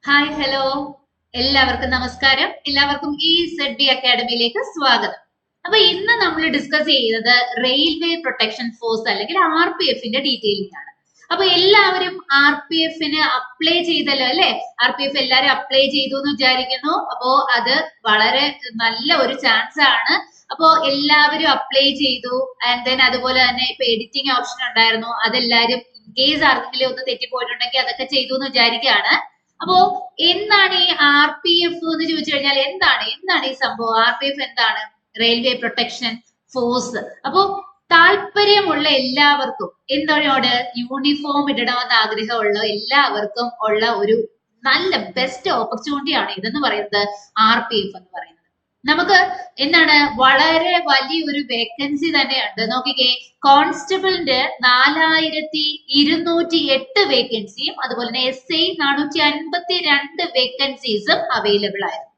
Hi hello, എല്ലാവർക്കും നമസ്കാരം. എല്ലാവർക്കും ഈ സെഡ് ബി അക്കാഡമിയിലേക്ക് സ്വാഗതം. അപ്പൊ ഇന്ന് നമ്മൾ ഡിസ്കസ് ചെയ്യുന്നത് റെയിൽവേ പ്രൊട്ടക്ഷൻ ഫോഴ്സ് അല്ലെങ്കിൽ RPF ഡീറ്റെയിലിംഗ് ആണ്. അപ്പൊ എല്ലാവരും RPF അപ്ലൈ ചെയ്തല്ലോ അല്ലെ? RPF എല്ലാരും അപ്ലൈ ചെയ്തു എന്ന് വിചാരിക്കുന്നു. അപ്പോ അത് വളരെ നല്ല ഒരു ചാൻസ് ആണ്. അപ്പോ എല്ലാവരും അപ്ലൈ ചെയ്തു. ആൻഡ് ദെൻ അതുപോലെ തന്നെ ഇപ്പൊ എഡിറ്റിംഗ് ഓപ്ഷൻ ഉണ്ടായിരുന്നു, അതെല്ലാരും ഇൻ കേസ് ആർക്കെങ്കിലും ഒന്ന് തെറ്റിപ്പോയിട്ടുണ്ടെങ്കിൽ അതൊക്കെ ചെയ്തു എന്ന് വിചാരിക്കുകയാണ്. അപ്പോ എന്താണ് ഈ RPF എന്ന് ചോദിച്ചു കഴിഞ്ഞാൽ എന്താണ് ഈ സംഭവം? RPF എന്താണ്? Railway protection force. അപ്പോ താല്പര്യമുള്ള എല്ലാവർക്കും എന്തിനോട് യൂണിഫോം ഇടണമെന്ന് ആഗ്രഹമുള്ള എല്ലാവർക്കും ഉള്ള ഒരു നല്ല ബെസ്റ്റ് ഓപ്പർച്യൂണിറ്റി ആണ് ഇതെന്ന് പറയുന്നത്, RPF എന്ന് പറയുന്നത്. നമുക്ക് എന്താണ് വളരെ വലിയൊരു വേക്കൻസി തന്നെയുണ്ട്. നോക്കിക്കേ, കോൺസ്റ്റബിളിന്റെ 4208 വേക്കൻസിയും അതുപോലെ തന്നെ SI 452 വേക്കൻസീസും അവൈലബിൾ ആയിരുന്നു.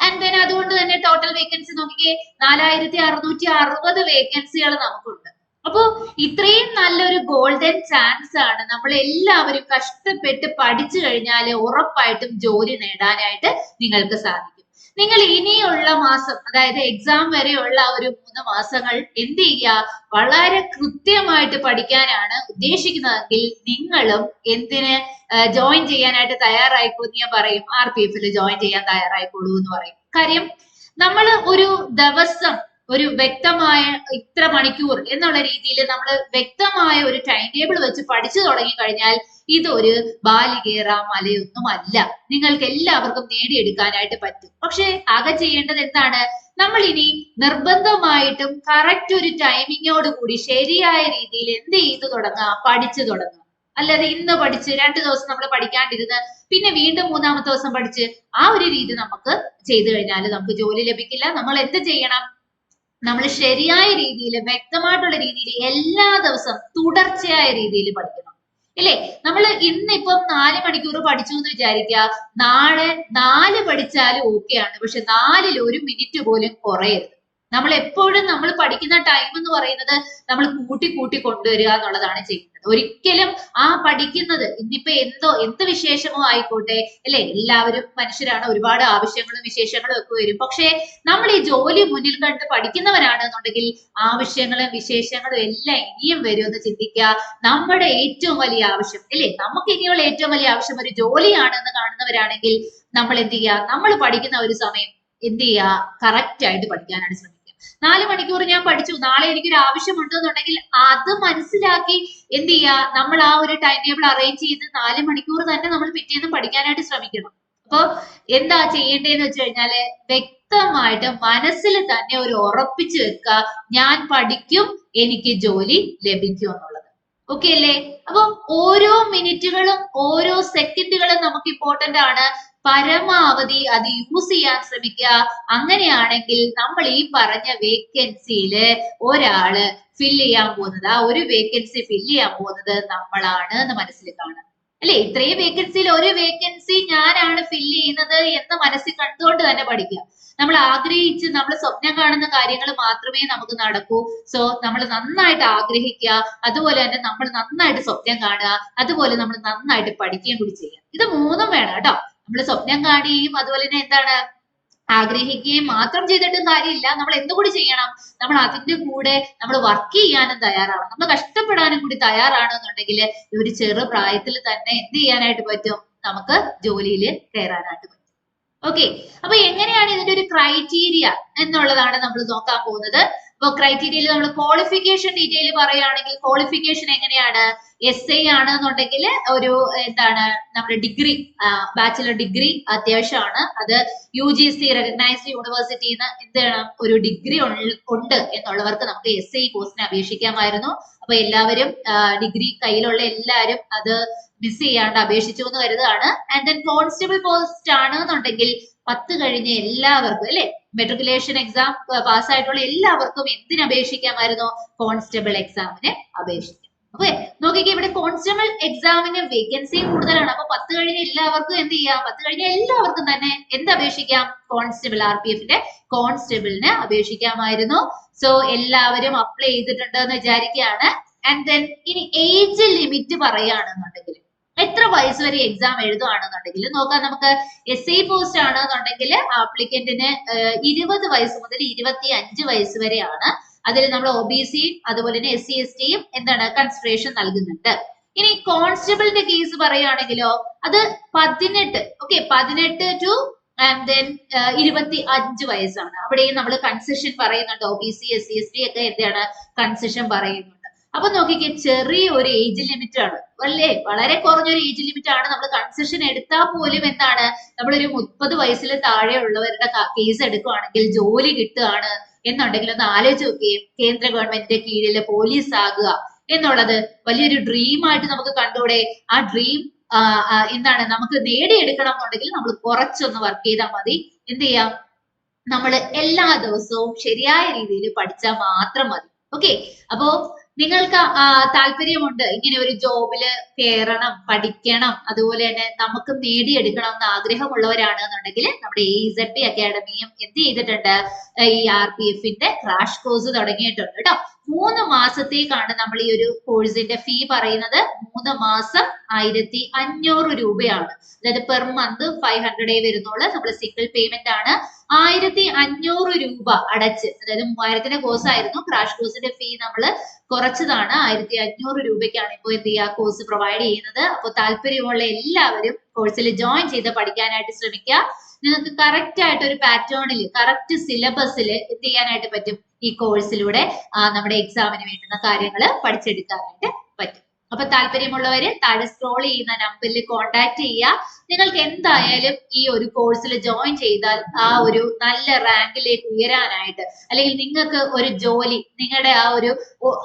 ആൻഡ് ദെൻ അതുകൊണ്ട് തന്നെ ടോട്ടൽ വേക്കൻസി നോക്കിക്കേ 4660 വേക്കൻസികൾ നമുക്കുണ്ട്. അപ്പോ ഇത്രയും നല്ലൊരു ഗോൾഡൻ ചാൻസ് ആണ്. നമ്മൾ എല്ലാവരും കഷ്ടപ്പെട്ട് പഠിച്ചു കഴിഞ്ഞാൽ ഉറപ്പായിട്ടും ജോലി നേടാനായിട്ട് നിങ്ങൾക്ക് സാധിക്കും. നിങ്ങൾ ഇനിയുള്ള മാസം, അതായത് എക്സാം വരെയുള്ള ഒരു 3 മാസങ്ങൾ എന്ത് ചെയ്യുക? വളരെ കൃത്യമായിട്ട് പഠിക്കാനാണ് ഉദ്ദേശിക്കുന്നതെങ്കിൽ നിങ്ങളും എന്തിന് ജോയിൻ ചെയ്യാനായിട്ട് തയ്യാറായിക്കോളൂ ഞാൻ പറയും. RPF ജോയിൻ ചെയ്യാൻ തയ്യാറായിക്കോളൂ എന്ന് പറയും. കാര്യം നമ്മൾ ഒരു ദിവസം ഒരു വ്യക്തമായ ഇത്ര മണിക്കൂർ എന്നുള്ള രീതിയിൽ നമ്മൾ വ്യക്തമായ ഒരു ടൈം ടേബിൾ വെച്ച് പഠിച്ചു തുടങ്ങി കഴിഞ്ഞാൽ ഇതൊരു ബാലികേറ മലയൊന്നുമല്ല. നിങ്ങൾക്ക് എല്ലാവർക്കും നേടിയെടുക്കാനായിട്ട് പറ്റും. പക്ഷെ ആകെ ചെയ്യേണ്ടത് എന്താണ്? നമ്മൾ ഇനി നിർബന്ധമായിട്ടും കറക്റ്റ് ഒരു ടൈമിങ്ങോട് കൂടി ശരിയായ രീതിയിൽ എന്ത് ചെയ്തു തുടങ്ങുക? പഠിച്ചു തുടങ്ങുക. അല്ലാതെ ഇന്ന് പഠിച്ച് 2 ദിവസം നമ്മൾ പഠിക്കാണ്ടിരുന്ന് പിന്നെ വീണ്ടും 3-ാമത്തെ ദിവസം പഠിച്ച് ആ ഒരു രീതി നമുക്ക് ചെയ്തു കഴിഞ്ഞാൽ നമുക്ക് ജോലി ലഭിക്കില്ല. നമ്മൾ എന്ത് ചെയ്യണം? നമ്മൾ ശരിയായ രീതിയിൽ വ്യക്തമായിട്ടുള്ള രീതിയിൽ എല്ലാ ദിവസവും തുടർച്ചയായ രീതിയിൽ പഠിക്കണം. ഇല്ലേ? നമ്മൾ ഇന്നിപ്പം 4 മണിക്കൂർ പഠിച്ചു എന്ന് വിചാരിക്കുക, നാളെ 4 പഠിച്ചാലും ഓക്കെയാണ്. പക്ഷെ 4-ൽ 1 മിനിറ്റ് പോലും കുറയരുത്. നമ്മൾ എപ്പോഴും നമ്മൾ പഠിക്കുന്ന ടൈം എന്ന് പറയുന്നത് നമ്മൾ കൂട്ടി കൂട്ടി കൊണ്ടുവരിക എന്നുള്ളതാണ് ചെയ്യുന്നത്. ഒരിക്കലും ആ പഠിക്കുന്നത് ഇന്നിപ്പോ എന്ത് വിശേഷമോ ആയിക്കോട്ടെ അല്ലെ, എല്ലാവരും മനുഷ്യരാണ്, ഒരുപാട് ആവശ്യങ്ങളും വിശേഷങ്ങളും ഒക്കെ വരും. പക്ഷെ നമ്മൾ ഈ ജോലി മുന്നിൽ കണ്ട് പഠിക്കുന്നവരാണെന്നുണ്ടെങ്കിൽ ആവശ്യങ്ങളും വിശേഷങ്ങളും എല്ലാം ഇനിയും വരുമെന്ന് ചിന്തിക്കുക. നമ്മുടെ ഏറ്റവും വലിയ ആവശ്യം അല്ലെ, നമുക്ക് ഇനിയുള്ള ഏറ്റവും വലിയ ആവശ്യം ഒരു ജോലിയാണെന്ന് കാണുന്നവരാണെങ്കിൽ നമ്മൾ എന്ത് ചെയ്യുക? നമ്മൾ പഠിക്കുന്ന ഒരു സമയം എന്ത് ചെയ്യുക? കറക്റ്റ് ആയിട്ട് പഠിക്കാനാണ് ശ്രമിക്കുക. 4 മണിക്കൂർ ഞാൻ പഠിച്ചു, നാളെ എനിക്കൊരു ആവശ്യമുണ്ടെന്നുണ്ടെങ്കിൽ അത് മനസ്സിലാക്കി എന്ത് ചെയ്യുക? നമ്മൾ ആ ഒരു ടൈം ടേബിൾ അറേഞ്ച് ചെയ്ത് 4 മണിക്കൂർ തന്നെ നമ്മൾ പിറ്റേന്ന് പഠിക്കാനായിട്ട് ശ്രമിക്കണം. അപ്പൊ എന്താ ചെയ്യേണ്ടതെന്ന് വെച്ച് കഴിഞ്ഞാല് വ്യക്തമായിട്ട് മനസ്സിൽ തന്നെ ഒരു ഉറപ്പിച്ചു വെക്കുക, ഞാൻ പഠിക്കും, എനിക്ക് ജോലി ലഭിക്കും എന്നുള്ളത്. ഓക്കെ അല്ലേ? അപ്പൊ ഓരോ മിനിറ്റുകളും ഓരോ സെക്കൻഡുകളും നമുക്ക് ഇമ്പോർട്ടന്റ് ആണ്. പരമാവധി അത് യൂസ് ചെയ്യാൻ ശ്രമിക്കുക. അങ്ങനെയാണെങ്കിൽ നമ്മൾ ഈ പറഞ്ഞ വേക്കൻസിയില് ഒരാള് ഫില്ല് ചെയ്യാൻ പോകുന്നത്, ആ ഒരു വേക്കൻസി ഫില്ല് ചെയ്യാൻ പോകുന്നത് നമ്മളാണ് എന്ന് മനസ്സിൽ കാണുക. അല്ലെ? ഇത്രയും വേക്കൻസിയിൽ ഒരു വേക്കൻസി ഞാനാണ് ഫില്ല് ചെയ്യുന്നത് എന്ന് മനസ്സിൽ കണ്ടുകൊണ്ട് തന്നെ പഠിക്കുക. നമ്മൾ ആഗ്രഹിച്ച് നമ്മൾ സ്വപ്നം കാണുന്ന കാര്യങ്ങൾ മാത്രമേ നമുക്ക് നടക്കൂ. സോ നമ്മൾ നന്നായിട്ട് ആഗ്രഹിക്കുക, അതുപോലെ തന്നെ നമ്മൾ നന്നായിട്ട് സ്വപ്നം കാണുക, അതുപോലെ നമ്മൾ നന്നായിട്ട് പഠിക്കുകയും കൂടി ചെയ്യുക. ഇത് 3ഉം വേണം കേട്ടോ. നമ്മൾ സ്വപ്നം കാണുകയും അതുപോലെ തന്നെ എന്താണ് ആഗ്രഹിക്കുകയും മാത്രം ചെയ്തിട്ടും കാര്യമില്ല. നമ്മൾ എന്തുകൂടി ചെയ്യണം? നമ്മൾ അതിന്റെ കൂടെ നമ്മൾ വർക്ക് ചെയ്യാനും തയ്യാറാവണം. നമ്മൾ കഷ്ടപ്പെടാനും കൂടി തയ്യാറാണെന്നുണ്ടെങ്കിൽ ഒരു ചെറു പ്രായത്തിൽ തന്നെ എന്ത് ചെയ്യാനായിട്ട് പറ്റും? നമുക്ക് ജോലിയിൽ കയറാനായിട്ട് പറ്റും. ഓക്കെ, അപ്പൊ എങ്ങനെയാണ് ഇതിന്റെ ഒരു ക്രൈറ്റീരിയ എന്നുള്ളതാണ് നമ്മൾ നോക്കാൻ പോകുന്നത്. അപ്പൊ ക്രൈറ്റീരിയയിൽ നമ്മൾ ക്വാളിഫിക്കേഷൻ ഡീറ്റെയിൽ പറയുകയാണെങ്കിൽ ക്വാളിഫിക്കേഷൻ എങ്ങനെയാണ്? SI ആണെന്നുണ്ടെങ്കിൽ ഒരു എന്താണ് നമ്മുടെ ഡിഗ്രി, ബാച്ചിലർ ഡിഗ്രി അത്യാവശ്യമാണ്. അത് UGC റെക്കഗ്നൈസ്ഡ് യൂണിവേഴ്സിറ്റിയിൽ നിന്ന് എന്ത് ചെയ്യണം? ഒരു ഡിഗ്രി ഉണ്ട് എന്നുള്ളവർക്ക് നമുക്ക് SI കോഴ്സിന് അപേക്ഷിക്കാമായിരുന്നു. അപ്പൊ എല്ലാവരും ഡിഗ്രി കയ്യിലുള്ള എല്ലാവരും അത് മിസ് ചെയ്യാണ്ട് അപേക്ഷിച്ചു എന്ന് കരുതുകയാണ്. ആൻഡ് ദെൻ കോൺസ്റ്റബിൾ പോസ്റ്റ് ആണെന്നുണ്ടെങ്കിൽ 10 കഴിഞ്ഞ എല്ലാവർക്കും അല്ലെ, മെട്രിക്കുലേഷൻ എക്സാം പാസ്സായിട്ടുള്ള എല്ലാവർക്കും എന്തിന് അപേക്ഷിക്കാമായിരുന്നു? കോൺസ്റ്റബിൾ എക്സാമിന് അപേക്ഷിക്കാം. ഓക്കെ, നോക്കിക്കേ, ഇവിടെ കോൺസ്റ്റബിൾ എക്സാമിന് വേക്കൻസി കൂടുതലാണ്. അപ്പൊ 10 കഴിഞ്ഞ എല്ലാവർക്കും എന്ത് ചെയ്യാം? 10 കഴിഞ്ഞ എല്ലാവർക്കും തന്നെ എന്ത് അപേക്ഷിക്കാം? Constable, RPF കോൺസ്റ്റബിളിന് അപേക്ഷിക്കാമായിരുന്നു. സോ എല്ലാവരും അപ്ലൈ ചെയ്തിട്ടുണ്ട് എന്ന് വിചാരിക്കുകയാണ്. ആൻഡ് ദെൻ ഇനി ഏജ് ലിമിറ്റ് പറയുകയാണെന്നുണ്ടെങ്കിൽ എത്ര വയസ്സ് വരെ എക്സാം എഴുതുകയാണെന്നുണ്ടെങ്കിൽ നോക്കാം. നമുക്ക് SI പോസ്റ്റ് ആണെന്നുണ്ടെങ്കിൽ ആപ്ലിക്കന്റിന് 20 വയസ്സ് മുതൽ 25 വയസ്സ് വരെയാണ്. അതിൽ നമ്മൾ OBC അതുപോലെ തന്നെ SC ST എന്താണ് കൺസിഡറേഷൻ നൽകുന്നുണ്ട്. ഇനി കോൺസ്റ്റബിളിന്റെ കേസ് പറയുകയാണെങ്കിലോ അത് 18 18 ടു ആൻഡ് ദെൻ 25 വയസ്സാണ്. അവിടെയും നമ്മൾ കൺസെഷൻ പറയുന്നുണ്ട്. OBC SC ST ഒക്കെ എന്താണ് കൺസെഷൻ പറയുന്നുണ്ട്. അപ്പൊ നോക്കിക്കേ, ചെറിയ ഒരു ഏജ് ലിമിറ്റ് ആണ് അല്ലേ, വളരെ കുറഞ്ഞൊരു ഏജ് ലിമിറ്റ് ആണ്. നമ്മൾ കൺസെഷൻ എടുത്താൽ പോലും എന്താണ്, നമ്മളൊരു 30 വയസ്സിൽ താഴെ ഉള്ളവരുടെ കേസ് എടുക്കുകയാണെങ്കിൽ ജോലി കിട്ടുകയാണ് എന്നുണ്ടെങ്കിൽ ഒന്ന് ആലോചിച്ച് നോക്കുകയും കേന്ദ്ര ഗവൺമെന്റിന്റെ കീഴിൽ പോലീസ് ആകുക എന്നുള്ളത് വലിയൊരു ഡ്രീം ആയിട്ട് നമുക്ക് കണ്ടൂടെ? ആ ഡ്രീം എന്താണ് നമുക്ക് നേടിയെടുക്കണം എന്നുണ്ടെങ്കിൽ നമ്മൾ കുറച്ചൊന്ന് വർക്ക് ചെയ്താൽ മതി. എന്ത് ചെയ്യാം, നമ്മൾ എല്ലാ ദിവസവും ശരിയായ രീതിയിൽ പഠിച്ചാൽ മാത്രം മതി. ഓക്കെ, അപ്പോ നിങ്ങൾക്ക് താല്പര്യമുണ്ട് ഇങ്ങനെ ഒരു ജോബില് കയറണം, പഠിക്കണം, അതുപോലെ തന്നെ നമുക്ക് നേടിയെടുക്കണം എന്ന് ആഗ്രഹമുള്ളവരാണ് എന്നുണ്ടെങ്കിൽ നമ്മുടെ AZP അക്കാഡമിയും എന്ത് ചെയ്തിട്ടുണ്ട്, ഈ RPF-ന്റെ ക്രാഷ് കോഴ്സ് തുടങ്ങിയിട്ടുണ്ട് കേട്ടോ. 3 മാസത്തേക്കാണ് നമ്മൾ ഈ ഒരു കോഴ്സിന്റെ ഫീ പറയുന്നത്. 3 മാസം 1500 രൂപയാണ്. അതായത് പെർ മന്ത് 500 വരുന്നുള്ളൂ. നമ്മൾ സിംഗിൾ പേയ്മെന്റ് ആണ്. 1500 രൂപ അടച്ച്, അതായത് 3000ന്റെ കോഴ്സ് ആയിരുന്നു. ക്രാഷ് കോഴ്സിന്റെ ഫീ നമ്മൾ കുറച്ചതാണ്. 1500 രൂപയ്ക്കാണ് ഇപ്പോൾ എന്ത് ചെയ്യുക കോഴ്സ് പ്രൊവൈഡ് ചെയ്യുന്നത്. അപ്പോൾ താല്പര്യമുള്ള എല്ലാവരും കോഴ്സിൽ ജോയിൻ ചെയ്ത് പഠിക്കാനായിട്ട് ശ്രമിക്കുക. നിങ്ങൾക്ക് കറക്റ്റ് ആയിട്ട് ഒരു പാറ്റേണിൽ കറക്റ്റ് സിലബസിൽ എന്ത് ചെയ്യാനായിട്ട് പറ്റും, ഈ കോഴ്സിലൂടെ നമ്മുടെ എക്സാമിന് വേണ്ടുന്ന കാര്യങ്ങൾ പഠിച്ചെടുക്കാനായിട്ട് പറ്റും. അപ്പൊ താല്പര്യമുള്ളവര് താഴെ സ്ക്രോൾ ചെയ്യുന്ന നമ്പറിൽ കോൺടാക്ട് ചെയ്യുക. നിങ്ങൾക്ക് എന്തായാലും ഈ ഒരു കോഴ്സിൽ ജോയിൻ ചെയ്താൽ ആ ഒരു നല്ല റാങ്കിലേക്ക് ഉയരാനായിട്ട്, അല്ലെങ്കിൽ നിങ്ങൾക്ക് ഒരു ജോലി, നിങ്ങളുടെ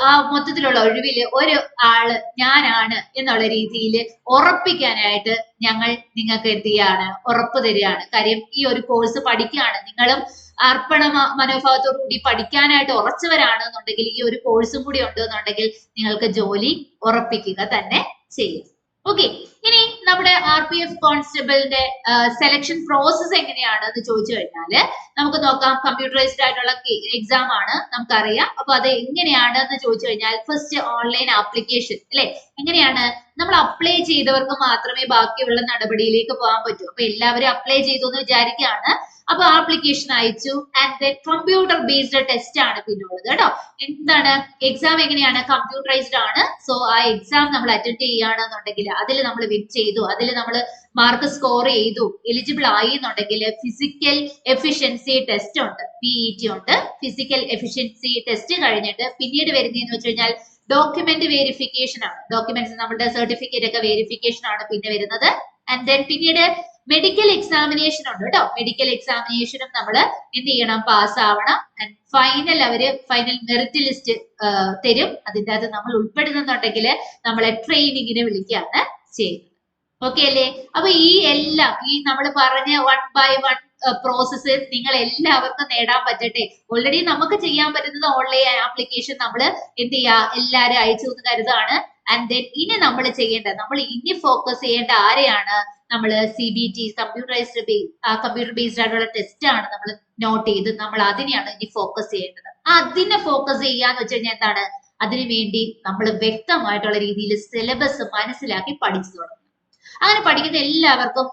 ആ മൊത്തത്തിലുള്ള ഒഴിവില് ഒരു ആള് ഞാനാണ് എന്നുള്ള രീതിയിൽ ഉറപ്പിക്കാനായിട്ട് ഞങ്ങൾ നിങ്ങൾക്ക് എന്ത് ചെയ്യാണ്, ഉറപ്പ് തരികയാണ്. കാര്യം ഈ ഒരു കോഴ്സ് പഠിക്കുകയാണ്, നിങ്ങളും അർപ്പണ മനോഭാവത്തോടു കൂടി പഠിക്കാനായിട്ട് ഉറച്ചവരാണെന്നുണ്ടെങ്കിൽ ഈ ഒരു കോഴ്സും കൂടി ഉണ്ടെന്നുണ്ടെങ്കിൽ നിങ്ങൾക്ക് ജോലി ഉറപ്പിക്കുക തന്നെ ചെയ്യും. ഓക്കെ, ഇനി നമ്മുടെ RPF കോൺസ്റ്റബിളിന്റെ സെലക്ഷൻ പ്രോസസ് എങ്ങനെയാണ് എന്ന് ചോദിച്ചു കഴിഞ്ഞാല് നമുക്ക് നോക്കാം. കമ്പ്യൂട്ടറൈസ്ഡ് ആയിട്ടുള്ള എക്സാം ആണ്, നമുക്കറിയാം. അപ്പൊ അത് എങ്ങനെയാണ് എന്ന് ചോദിച്ചു കഴിഞ്ഞാൽ ഫസ്റ്റ് ഓൺലൈൻ ആപ്ലിക്കേഷൻ അല്ലെ. എങ്ങനെയാണ്, നമ്മൾ അപ്ലൈ ചെയ്തവർക്ക് മാത്രമേ ബാക്കിയുള്ള നടപടിയിലേക്ക് പോകാൻ പറ്റൂ. അപ്പൊ എല്ലാവരും അപ്ലൈ ചെയ്തു എന്ന് വിചാരിക്കുകയാണ്. അപ്പൊ ആപ്ലിക്കേഷൻ അയച്ചു and then computer based test ആണ് പിന്നുള്ളത് കേട്ടോ. എന്താണ് എക്സാം എങ്ങനെയാണ്, കമ്പ്യൂട്ടറൈസ്ഡ് ആണ്. സോ ആ എക്സാം നമ്മൾ അറ്റൻഡ് ചെയ്യുകയാണെന്നുണ്ടെങ്കിൽ അതിൽ നമ്മൾ വിൻ ചെയ്തു, അതിൽ നമ്മൾ മാർക്ക് സ്കോർ ചെയ്തു, എലിജിബിൾ ആയി എന്നുണ്ടെങ്കിൽ ഫിസിക്കൽ എഫിഷ്യൻസി ടെസ്റ്റ് ഉണ്ട്, PET ഉണ്ട്. ഫിസിക്കൽ എഫിഷ്യൻസി ടെസ്റ്റ് കഴിഞ്ഞിട്ട് പിന്നീട് വരുന്നതെന്ന് വെച്ച് കഴിഞ്ഞാൽ ഡോക്യുമെന്റ് വെരിഫിക്കേഷൻ ആണ്. ഡോക്യുമെന്റ്സ് നമ്മുടെ സർട്ടിഫിക്കറ്റ് ഒക്കെ വെരിഫിക്കേഷൻ ആണ് പിന്നെ വരുന്നത്. ആൻഡ് ദെൻ പിന്നീട് മെഡിക്കൽ എക്സാമിനേഷൻ ഉണ്ട് കേട്ടോ. മെഡിക്കൽ എക്സാമിനേഷനും നമ്മൾ എന്ത് ചെയ്യണം, പാസ് ആവണം. ആൻഡ് ഫൈനൽ മെറിറ്റ് ലിസ്റ്റ് തരും. അതിൻ്റെ അകത്ത് നമ്മൾ ഉൾപ്പെടുന്നുണ്ടെങ്കിൽ നമ്മളെ ട്രെയിനിങ്ങിന് വിളിക്കുകയാണ് ചെയ്യുന്നത്. ഓക്കെ അല്ലേ? അപ്പൊ ഈ നമ്മൾ പറഞ്ഞ 1 by 1 പ്രോസസ്സ് നിങ്ങൾ എല്ലാവർക്കും നേടാൻ പറ്റട്ടെ. ഓൾറെഡി നമുക്ക് ചെയ്യാൻ പറ്റുന്നത് ഓൺലൈൻ ആപ്ലിക്കേഷൻ നമ്മൾ എന്ത് ചെയ്യുക, എല്ലാരും അയച്ചു എന്ന് കരുതാണ്. ആൻഡ് ദെൻ ഇനി നമ്മൾ ചെയ്യേണ്ടത്, നമ്മൾ ഇനി ഫോക്കസ് ചെയ്യേണ്ട ആരെയാണ്, നമ്മൾ CBT കമ്പ്യൂട്ടർ ബേസ്ഡ് ആയിട്ടുള്ള ടെസ്റ്റ് ആണ് നമ്മൾ നോട്ട് ചെയ്ത് നമ്മൾ അതിനെയാണ് ഇനി ഫോക്കസ് ചെയ്യേണ്ടത്. അതിനെ ഫോക്കസ് ചെയ്യാന്ന് വെച്ച് കഴിഞ്ഞാൽ എന്താണ്, അതിനു വേണ്ടി നമ്മൾ വ്യക്തമായിട്ടുള്ള രീതിയിൽ സിലബസ് മനസ്സിലാക്കി പഠിച്ചു തുടങ്ങണം. അങ്ങനെ പഠിക്കുന്ന എല്ലാവർക്കും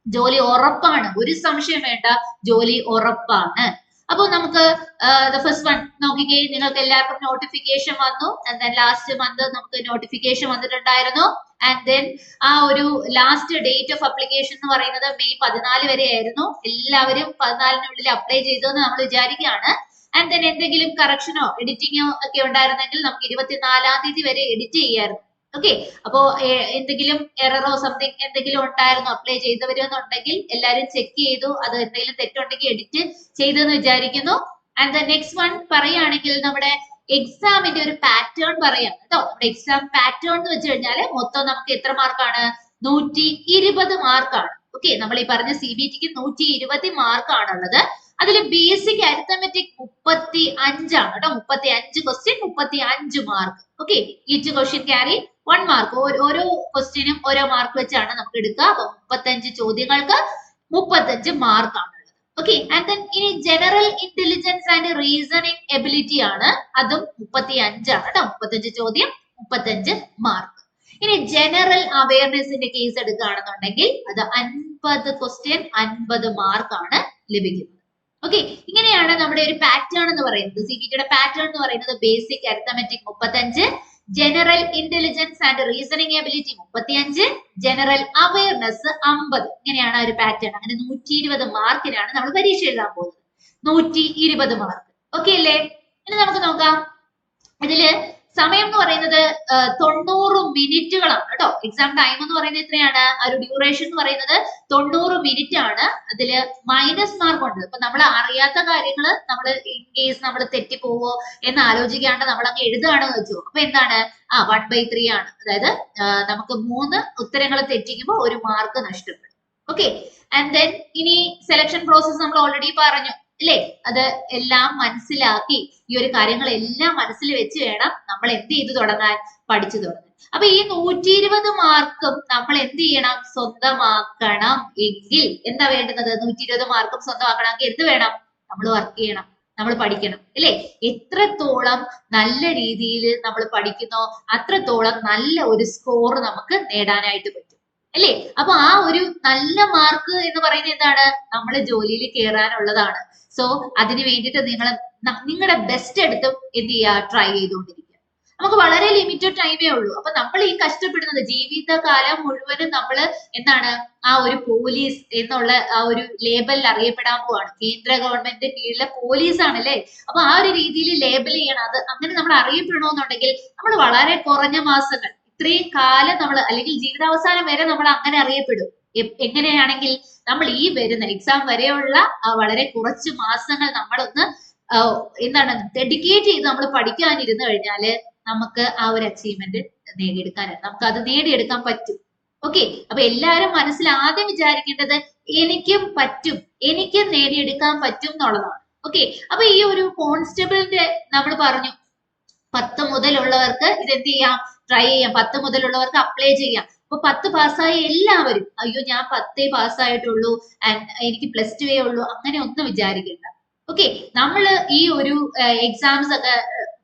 ജോലി ഉറപ്പാണ്, ഒരു സംശയം വേണ്ട, ജോലി ഉറപ്പാണ്. അപ്പൊ നമുക്ക് ഫസ്റ്റ് വൺ നോക്കിക്കേ, നിങ്ങൾക്ക് എല്ലാവർക്കും നോട്ടിഫിക്കേഷൻ വന്നു. ലാസ്റ്റ് മന്ത് നമുക്ക് നോട്ടിഫിക്കേഷൻ വന്നിട്ടുണ്ടായിരുന്നു. ആൻഡ് ദെൻ ആ ഒരു ലാസ്റ്റ് ഡേറ്റ് ഓഫ് അപ്ലിക്കേഷൻ എന്ന് പറയുന്നത് മെയ് 14 വരെ ആയിരുന്നു. എല്ലാവരും 14-നുള്ളിൽ അപ്ലൈ ചെയ്തു എന്ന് നമ്മൾ വിചാരിക്കുകയാണ്. ആൻഡ് ദെൻ എന്തെങ്കിലും കറക്ഷനോ എഡിറ്റിങ്ങോ ഒക്കെ ഉണ്ടായിരുന്നെങ്കിൽ നമുക്ക് 24-ാം തീയതി വരെ എഡിറ്റ് ചെയ്യായിരുന്നു. ഓക്കെ, അപ്പോ എന്തെങ്കിലും എററോ സംതിങ് എന്തെങ്കിലും ഉണ്ടായിരുന്നു അപ്ലൈ ചെയ്തവരെന്നുണ്ടെങ്കിൽ എല്ലാരും ചെക്ക് ചെയ്തു. അത് എന്തെങ്കിലും തെറ്റുണ്ടെങ്കിൽ എഡിറ്റ് ചെയ്തെന്ന് വിചാരിക്കുന്നു. ആൻഡ് ദ നെക്സ്റ്റ് വൺ പറയുകയാണെങ്കിൽ നമ്മുടെ എക്സാമിന്റെ ഒരു പാറ്റേൺ പറയാം കേട്ടോ. നമ്മുടെ എക്സാം പാറ്റേൺ എന്ന് വെച്ച് കഴിഞ്ഞാല് മൊത്തം നമുക്ക് എത്ര മാർക്കാണ്, 120 മാർക്കാണ്. ഓക്കെ, നമ്മൾ ഈ പറഞ്ഞ CBTക്ക് 120 മാർക്കാണുള്ളത്. അതിൽ ബേസിക് അരിത്തമെറ്റിക് 35 ആണ് കേട്ടോ. 35 question 35 mark. Okay, each question carry 1 mark. ഓരോ ക്വസ്റ്റ്യനും ഓരോ മാർക്ക് വെച്ചാണ് നമുക്ക് എടുക്കുക. അപ്പൊ 35 ചോദ്യങ്ങൾക്ക് 35 മാർക്കാണ്. ഓക്കെ, ആൻഡ് ദെൻ ഇനി general intelligence and reasoning ability ആണ്, അതും 35 ആണ് കേട്ടോ. 35 ചോദ്യം 35 മാർക്ക്. ഇനി ജനറൽ അവയർനെസിന്റെ കേസ് എടുക്കുകയാണെന്നുണ്ടെങ്കിൽ അത് 50 ക്വസ്റ്റ്യൻ 50 മാർക്കാണ് ലഭിക്കുന്നത്. ഓക്കെ, ഇങ്ങനെയാണ് നമ്മുടെ ഒരു പാറ്റേൺ എന്ന് പറയുന്നത്. CBTയുടെ പാറ്റേൺ എന്ന് പറയുന്നത് basic arithmetic 35, general intelligence and reasoning ability 35, general awareness 50. ഇങ്ങനെയാണ് ഒരു പാറ്റേൺ. അങ്ങനെ 120 മാർക്കിനാണ് നമ്മൾ പരീക്ഷ എഴുതാൻ പോകുന്നത്. 120 മാർക്ക്. ഓക്കെ അല്ലേ? ഇനി നമുക്ക് നോക്കാം. ഇതില് സമയം എന്ന് പറയുന്നത് 90 മിനിറ്റുകളാണ് കേട്ടോ. എക്സാം ടൈം എന്ന് പറയുന്നത് എത്രയാണ്? ഒരു ഡ്യൂറേഷൻ എന്ന് പറയുന്നത് 90 മിനിറ്റ് ആണ്. അതില് മൈനസ് മാർക്ക് ഉണ്ട്. അപ്പൊ നമ്മൾ അറിയാത്ത കാര്യങ്ങൾ നമ്മൾ ഇൻ കേസ് നമ്മൾ തെറ്റിപ്പോവോ എന്ന് ആലോചിക്കാണ്ട് നമ്മൾ അങ്ങ് എഴുതുകയാണെന്ന് വെച്ചോ. അപ്പൊ എന്താണ്? 1/3 ആണ്. അതായത് നമുക്ക് 3 ഉത്തരങ്ങൾ തെറ്റിക്കുമ്പോൾ 1 മാർക്ക് നഷ്ടപ്പെടും. ഓക്കെ, ആൻഡ് ദെൻ ഇനി സെലക്ഷൻ പ്രോസസ് നമ്മൾ ഓൾറെഡി പറഞ്ഞു അല്ലേ? അത് എല്ലാം മനസ്സിലാക്കി ഈ ഒരു കാര്യങ്ങളെല്ലാം മനസ്സിൽ വെച്ച് വേണം നമ്മൾ എന്ത് ചെയ്തു തുടങ്ങാൻ, പഠിച്ചു തുടങ്ങാൻ. അപ്പൊ ഈ 120 മാർക്കും നമ്മൾ എന്ത് ചെയ്യണം? സ്വന്തമാക്കണം. എങ്കിൽ എന്താ വേണ്ടുന്നത്? 120 മാർക്കും സ്വന്തമാക്കണമെങ്കിൽ എന്ത് വേണം? നമ്മൾ വർക്ക് ചെയ്യണം, നമ്മൾ പഠിക്കണം അല്ലേ? എത്രത്തോളം നല്ല രീതിയിൽ നമ്മൾ പഠിക്കുന്നോ അത്രത്തോളം നല്ല ഒരു സ്കോർ നമുക്ക് നേടാനായിട്ട് പറ്റും അല്ലേ? അപ്പൊ ആ ഒരു നല്ല മാർക്ക് എന്ന് പറയുന്നത് എന്താണ്? നമ്മൾ ജോലിയിൽ കയറാനുള്ളതാണ്. സോ അതിന് വേണ്ടിയിട്ട് നിങ്ങളുടെ ബെസ്റ്റ് എടുത്ത് എന്ത് ചെയ്യുക? ട്രൈ ചെയ്തുകൊണ്ടിരിക്കുക. നമുക്ക് വളരെ ലിമിറ്റഡ് ടൈമേ ഉള്ളൂ. അപ്പൊ നമ്മൾ ഈ കഷ്ടപ്പെടുന്നത് ജീവിതകാലം മുഴുവനും നമ്മൾ എന്താണ്? ആ ഒരു പോലീസ് എന്നുള്ള ആ ഒരു ലേബലിൽ അറിയപ്പെടാൻ പോവാണ്. കേന്ദ്ര ഗവൺമെന്റ് കീഴിലെ പോലീസ് ആണല്ലേ? അപ്പൊ ആ ഒരു രീതിയിൽ ലേബൽ ചെയ്യണം. അത് അങ്ങനെ നമ്മൾ അറിയപ്പെടണമെന്നുണ്ടെങ്കിൽ നമ്മൾ വളരെ കുറഞ്ഞ മാസങ്ങൾ, ഇത്രയും കാലം നമ്മൾ അല്ലെങ്കിൽ ജീവിതാവസാനം വരെ നമ്മൾ അങ്ങനെ അറിയപ്പെടും. എങ്ങനെയാണെങ്കിൽ നമ്മൾ ഈ വരുന്ന എക്സാം വരെയുള്ള വളരെ കുറച്ച് മാസങ്ങൾ നമ്മളൊന്ന് എന്താണ് ഡെഡിക്കേറ്റ് ചെയ്ത് നമ്മൾ പഠിക്കാനിരുന്നു കഴിഞ്ഞാല് നമുക്ക് ആ ഒരു അച്ചീവ്മെന്റ് നമുക്ക് അത് നേടിയെടുക്കാൻ പറ്റും. ഓക്കെ, അപ്പൊ എല്ലാരും മനസ്സിൽ ആദ്യം വിചാരിക്കേണ്ടത് എനിക്കും പറ്റും, എനിക്കും നേടിയെടുക്കാൻ പറ്റും എന്നുള്ളതാണ്. ഓക്കെ, അപ്പൊ ഈ ഒരു കോൺസ്റ്റബിളിന്റെ നമ്മൾ പറഞ്ഞു 10 മുതലുള്ളവർക്ക് ഇതെന്ത് ചെയ്യാം? ട്രൈ ചെയ്യാം. 10 മുതലുള്ളവർക്ക് അപ്ലൈ ചെയ്യാം. അപ്പൊ 10 പാസ്സായ എല്ലാവരും അയ്യോ ഞാൻ 10 പാസ്സായിട്ടുള്ളൂ എനിക്ക് +2 ഉള്ളൂ അങ്ങനെ ഒന്നും വിചാരിക്കണ്ട. ഓക്കെ, നമ്മൾ ഈ ഒരു എക്സാംസ് ഒക്കെ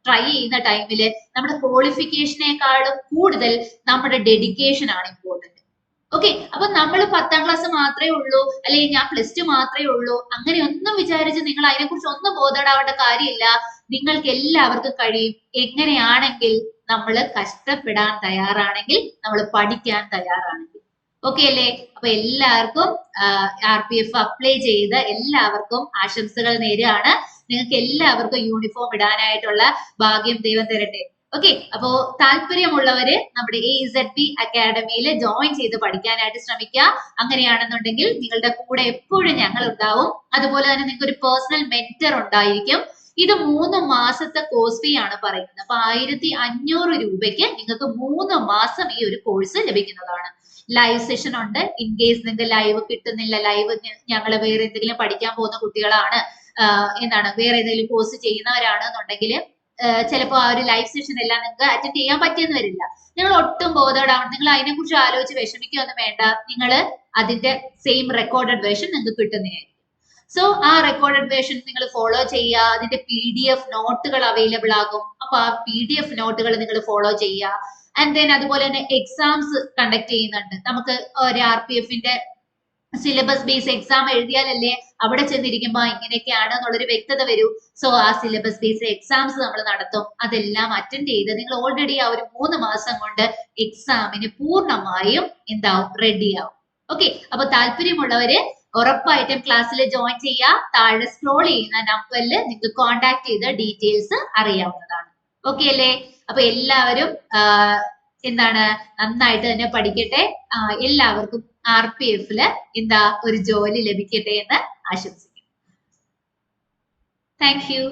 ട്രൈ ചെയ്യുന്ന ടൈമില് നമ്മുടെ ക്വാളിഫിക്കേഷനേക്കാളും കൂടുതൽ നമ്മുടെ ഡെഡിക്കേഷൻ ആണ് ഇമ്പോർട്ടന്റ്. ഓക്കെ, അപ്പൊ നമ്മൾ 10ാം ക്ലാസ് മാത്രമേ ഉള്ളൂ അല്ലെങ്കിൽ ഞാൻ +2 മാത്രമേ ഉള്ളൂ അങ്ങനെ ഒന്നും വിചാരിച്ച് നിങ്ങൾ അതിനെക്കുറിച്ച് ഒന്നും ബോധപ്പെടാവേണ്ട കാര്യമില്ല. നിങ്ങൾക്ക് എല്ലാവർക്കും കഴിയും. എങ്ങനെയാണെങ്കിൽ നമ്മൾ കഷ്ടപ്പെടാൻ തയ്യാറാണെങ്കിൽ, നമ്മൾ പഠിക്കാൻ തയ്യാറാണെങ്കിൽ. ഓക്കെ അല്ലേ? അപ്പൊ എല്ലാവർക്കും RPF അപ്ലൈ ചെയ്ത് എല്ലാവർക്കും ആശംസകൾ നേരുകയാണ്. നിങ്ങൾക്ക് എല്ലാവർക്കും യൂണിഫോം ഇടാനായിട്ടുള്ള ഭാഗ്യം ദൈവം തരട്ടെ. ഓക്കെ, അപ്പോ താല്പര്യമുള്ളവര് നമ്മുടെ AZB അക്കാഡമിയിൽ ജോയിൻ ചെയ്ത് പഠിക്കാനായിട്ട് ശ്രമിക്കുക. അങ്ങനെയാണെന്നുണ്ടെങ്കിൽ നിങ്ങളുടെ കൂടെ എപ്പോഴും ഞങ്ങൾ ഉണ്ടാവും. അതുപോലെ തന്നെ നിങ്ങൾക്ക് ഒരു പേഴ്സണൽ മെന്റർ ഉണ്ടായിരിക്കും. ഇത് 3 മാസത്തെ കോഴ്സ് ഫീ ആണ് പറയുന്നത്. അപ്പൊ 1500 രൂപയ്ക്ക് നിങ്ങൾക്ക് 3 മാസം ഈ ഒരു കോഴ്സ് ലഭിക്കുന്നതാണ്. ലൈവ് സെഷൻ ഉണ്ട്. ഇൻ കേസ് നിങ്ങൾക്ക് ലൈവ് കിട്ടുന്നില്ല, ലൈവ് ഞങ്ങൾ വേറെ എന്തെങ്കിലും പഠിക്കാൻ പോകുന്ന കുട്ടികളാണ്, എന്താണ് വേറെ ഏതെങ്കിലും കോഴ്സ് ചെയ്യുന്നവരാണെന്നുണ്ടെങ്കിൽ ചിലപ്പോൾ ആ ഒരു ലൈവ് സെഷൻ എല്ലാം നിങ്ങൾക്ക് അറ്റൻഡ് ചെയ്യാൻ പറ്റിയെന്ന് വരില്ല. നിങ്ങൾ ഒട്ടും ബോധേഡാവണം. നിങ്ങൾ അതിനെക്കുറിച്ച് ആലോചിച്ച് വിഷമിക്കുകയൊന്നും വേണ്ട. നിങ്ങൾ അതിന്റെ സെയിം റെക്കോർഡഡ് വേർഷൻ നിങ്ങൾക്ക് കിട്ടുന്നതായിരിക്കും. സോ ആ റെക്കോർഡഡ് വേർഷൻ നിങ്ങൾ ഫോളോ ചെയ്യുക. അതിന്റെ PDF നോട്ടുകൾ അവൈലബിൾ ആകും. അപ്പൊ ആ PDF നോട്ടുകൾ നിങ്ങൾ ഫോളോ ചെയ്യുക. ആൻഡ് ദെൻ അതുപോലെ തന്നെ എക്സാംസ് കണ്ടക്ട് ചെയ്യുന്നുണ്ട്. നമുക്ക് ഒരു RPFന്റെ സിലബസ് ബേസ് എക്സാം എഴുതിയാലല്ലേ അവിടെ ചെന്നിരിക്കുമ്പോ ഇങ്ങനെയൊക്കെയാണ് എന്നുള്ളൊരു വ്യക്തത വരൂ. സോ ആ സിലബസ് ബേസ് എക്സാംസ് നമ്മൾ നടത്തും. അതെല്ലാം അറ്റൻഡ് ചെയ്ത് നിങ്ങൾ ഓൾറെഡി ആ ഒരു 3 മാസം കൊണ്ട് എക്സാമിന് പൂർണ്ണമായും എന്താവും? റെഡി ആവും. ഓക്കെ, അപ്പൊ താല്പര്യമുള്ളവര് ഉറപ്പായിട്ടും ക്ലാസ്സിൽ ജോയിൻ ചെയ്യുക. താഴെ സ്ക്രോൾ ചെയ്യുന്ന നമ്പറിൽ നിങ്ങൾക്ക് കോൺടാക്ട് ചെയ്ത് ഡീറ്റെയിൽസ് അറിയാവുന്നതാണ്. ഓക്കെ അല്ലേ? അപ്പൊ എല്ലാവരും എന്താണ് നന്നായിട്ട് തന്നെ പഠിക്കട്ടെ. എല്ലാവർക്കും RPFല് എന്താ ഒരു ജോലി ലഭിക്കട്ടെ എന്ന് ആശംസിക്കുന്നു. Thank you.